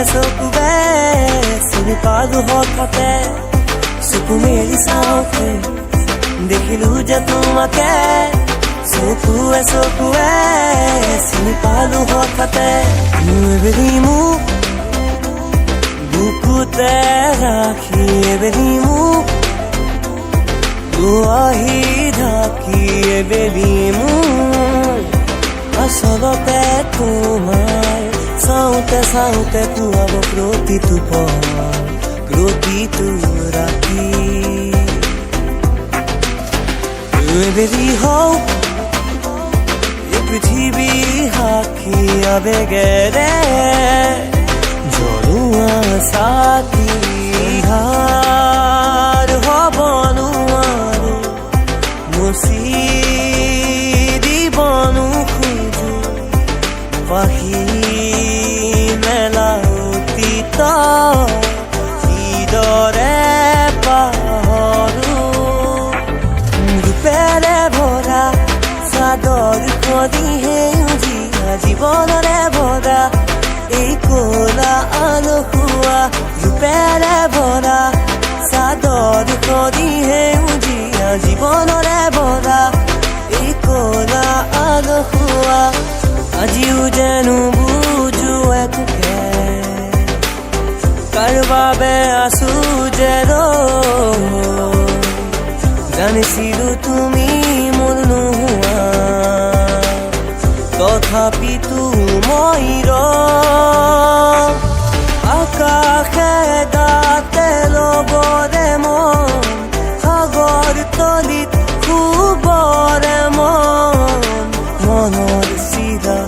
চকুৱে চিনি পালো হঠাতে চকু মেলি চাওঁতে দেখিলো যে তোমাকে চকুৱে চিনি পালো হঠাতে এবেলি মোক বুকুতে ৰাখি এবেলি মোক দুৱাহি ঢাকি এবেলি মোক আচলতে তোমাৰ চাওঁতে চাওঁতে পুৱাব প্ৰতিটো পল প্ৰতিটো ৰাতি এবেলি হওক এই পৃথিৱী সাক্ষী আবেগেৰে জ্বলোৱা চাকি হাৰ হ'ব নোৱাৰো মুচি দিব নোখোজো পাহি মেলা অতীত কিদৰে পাহৰো ৰূপেৰে ভৰা চাদৰ খনি সেউজীয়া জীৱনৰে ভৰা এই কলা আলসুৱা ৰূপেৰে ভৰা চাদৰ খনি সেউজীয়া জীৱনৰে ভৰা এই কলা আলসুৱা আজিও জানো বুজো একোকে কাৰ বাবে আছো যে জানিছিলো তুমি মোৰ নোহোৱা তথাপিতো মই আকাশে গাতে ল'বৰে মন সাগৰ তলিত শুবৰে মনৰ চিৰা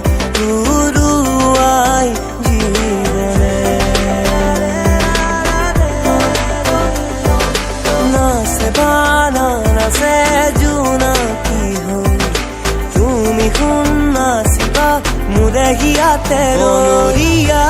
উৰুৱাই জীৱনে নাচে বানা নাচে জোনাকী হৈ তুমি শুন নাচিবা মোৰে হিয়াতে বনৰীয়া